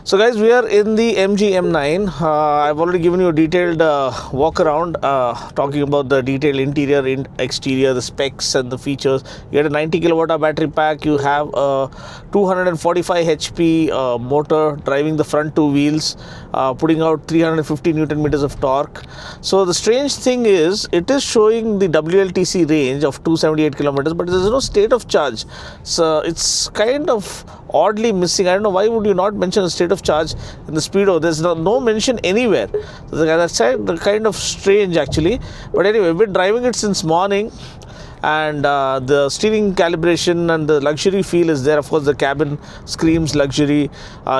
So guys, we are in the MG M9. I've already given you a detailed walk around, talking about the detailed interior, exterior, the specs and the features. You get a 90 kilowatt hour battery pack. You have a 245 HP motor driving the front two wheels, putting out 350 Newton meters of torque. So the strange thing is, it is showing the WLTC range of 278 kilometers, but there is no state of charge. So it's kind of oddly missing. I don't know, why would you not mention a state of charge in the speedo? There's no mention anywhere. So that's kind of strange actually. But anyway, we've been driving it since morning, and the steering calibration and the luxury feel is there. Of course, the cabin screams luxury.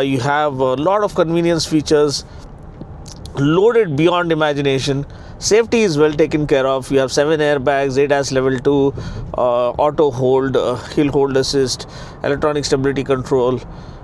You have a lot of convenience features loaded beyond imagination. Safety is well taken care of. You have 7 airbags, ADAS level 2, auto hold, hill hold assist, electronic stability control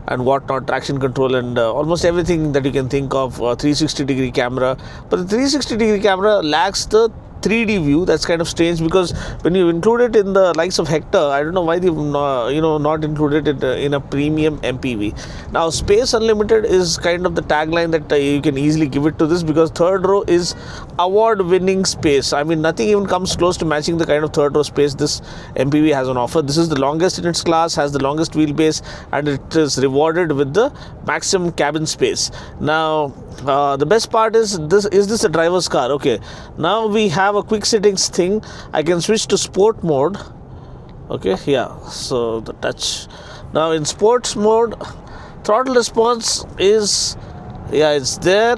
and whatnot, traction control, and almost everything that you can think of. 360-degree camera, but the 360-degree camera lacks the 3D view. That's kind of strange, because when you include it in the likes of Hector, I don't know why they've not included it in a premium MPV. Now, Space Unlimited is kind of the tagline that you can easily give it to this, because third row is award-winning space. I mean, nothing even comes close to matching the kind of third row space this MPV has on offer. This is the longest in its class, has the longest wheelbase, and it is rewarded with the maximum cabin space. Now, the best part is this a driver's car? Okay, now we have a quick settings thing. I can switch to sport mode. Okay, yeah, so the touch. Now in sports mode, throttle response is, yeah, it's there.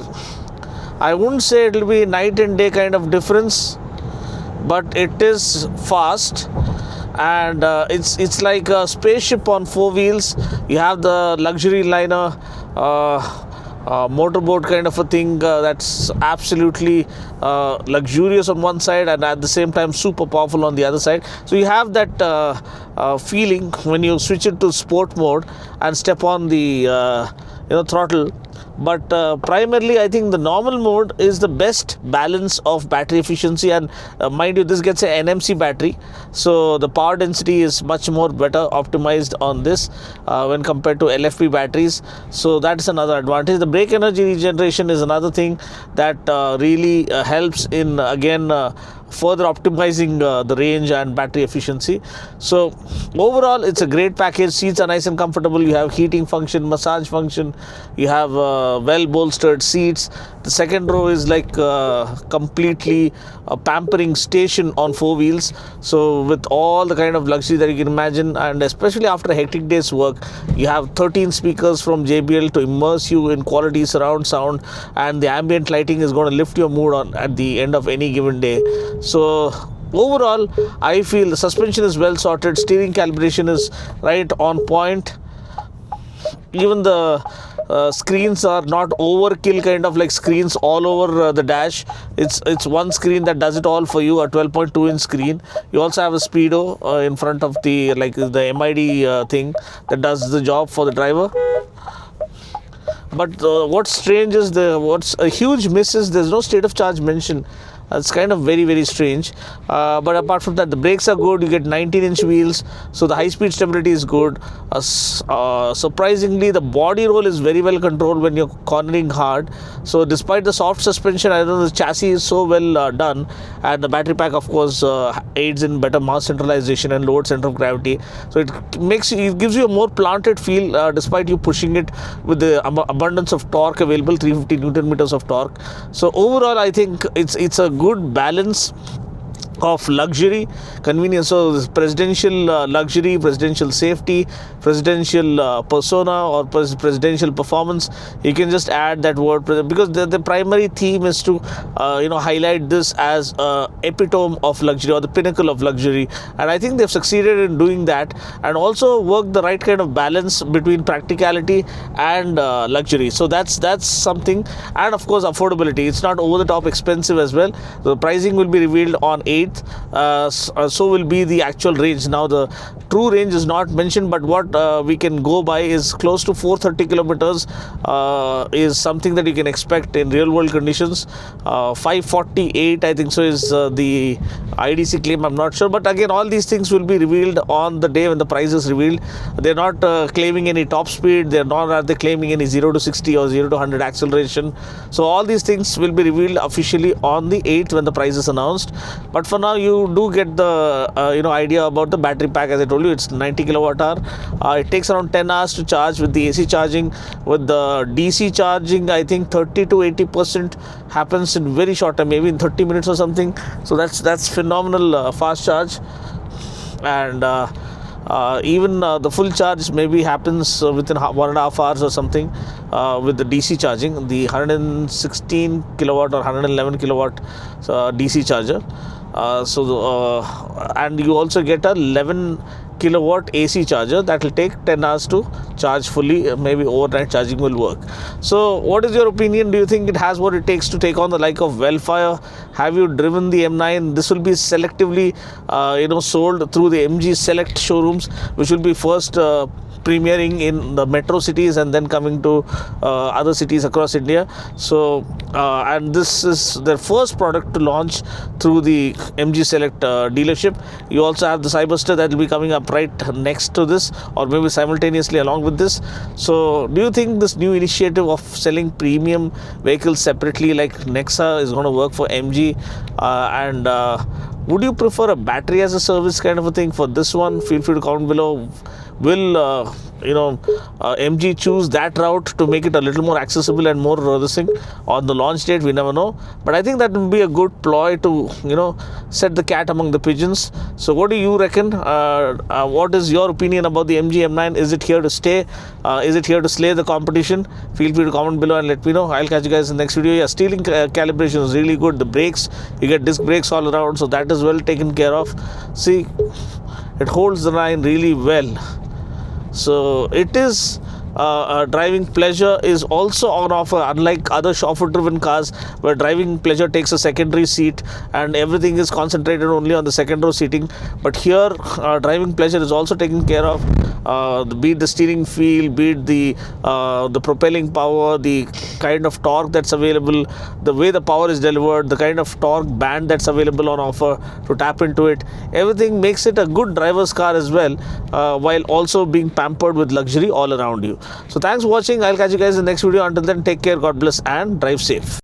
I wouldn't say it will be night and day kind of difference, but it is fast, and it's like a spaceship on 4 wheels. You have the luxury liner motorboat kind of a thing, that's absolutely luxurious on one side and at the same time super powerful on the other side. So you have that feeling when you switch it to sport mode and step on the throttle. But primarily, I think the normal mode is the best balance of battery efficiency, and mind you, this gets an NMC battery, so the power density is much more better optimized on this when compared to LFP batteries. So that's another advantage. The brake energy regeneration is another thing that really helps in further optimizing the range and battery efficiency. So overall, it's a great package. Seats are nice and comfortable. You have heating function, massage function, you have well bolstered seats. The second row is like completely a pampering station on 4 wheels, so with all the kind of luxury that you can imagine. And especially after a hectic day's work, you have 13 speakers from JBL to immerse you in quality surround sound, and the ambient lighting is going to lift your mood at the end of any given day. So overall, I feel the suspension is well sorted, steering calibration is right on point. Even the screens are not overkill kind of like screens all over the dash. It's one screen that does it all for you, a 12.2 inch screen. You also have a speedo in front of the MID thing that does the job for the driver. But what's strange is what's a huge miss is there's no state of charge mention. It's kind of very, very strange. But apart from that, the brakes are good. You get 19-inch wheels, so the high-speed stability is good. Surprisingly, the body roll is very well controlled when you're cornering hard. So despite the soft suspension, I don't know, the chassis is so well done, and the battery pack, of course, aids in better mass centralization and lower center of gravity. So it gives you a more planted feel, despite you pushing it with the abundance of torque available, 350 Newton meters of torque. So overall, I think it's a good balance of luxury, convenience. So this presidential luxury, presidential safety, presidential persona, or presidential performance. You can just add that word, because the primary theme is to highlight this as epitome of luxury, or the pinnacle of luxury, and I think they've succeeded in doing that, and also worked the right kind of balance between practicality and luxury. So that's something. And of course, affordability. It's not over the top expensive as well. The pricing will be revealed on 8th. height, so will be the actual range. Now the true range is not mentioned, but what we can go by is close to 430 kilometers is something that you can expect in real world conditions. 548 I think so is the IDC claim. I'm not sure, but again, all these things will be revealed on the day when the price is revealed. They're not claiming any top speed, they're not are they claiming any 0 to 60 or 0 to 100 acceleration. So all these things will be revealed officially on the 8th when the price is announced. But for now, you do get the idea about the battery pack. As I told you, it's 90 kilowatt hour. It takes around 10 hours to charge with the AC charging. With the DC charging, I think 30 to 80% happens in very short time, maybe in 30 minutes or something. So that's phenomenal fast charge. And even the full charge maybe happens within 1.5 hours or something with the DC charging, the 116 kilowatt or 111 kilowatt DC charger. And you also get a 11 kilowatt AC charger that will take 10 hours to charge fully. Maybe overnight charging will work. So what is your opinion? Do you think it has what it takes to take on the like of Wellfire? Have you driven the M9? This will be selectively sold through the MG Select showrooms, which will be first premiering in the metro cities and then coming to other cities across India. So and this is their first product to launch through the MG Select dealership. You also have the Cyberster that will be coming up right next to this, or maybe simultaneously along with this. So do you think this new initiative of selling premium vehicles separately like Nexa is going to work for MG? And would you prefer a battery as a service kind of a thing for this one? Feel free to comment below. Will MG choose that route to make it a little more accessible and more this thing on the launch date? We never know, but I think that would be a good ploy to set the cat among the pigeons. So what do you reckon? What is your opinion about the MG M9? Is it here to stay? Is it here to slay the competition? Feel free to comment below and let me know. I'll catch you guys in the next video. Yeah, steering calibration is really good. The brakes, you get disc brakes all around, so that is well taken care of. See, it holds the line really well. So it is driving pleasure is also on offer, unlike other chauffeur driven cars where driving pleasure takes a secondary seat and everything is concentrated only on the second row seating. But here driving pleasure is also taken care of, be it the steering feel, be it the propelling power, the kind of torque that's available, the way the power is delivered, the kind of torque band that's available on offer to tap into it. Everything makes it a good driver's car as well, while also being pampered with luxury all around you. So thanks for watching. I'll catch you guys in the next video. Until then, take care, God bless, and drive safe.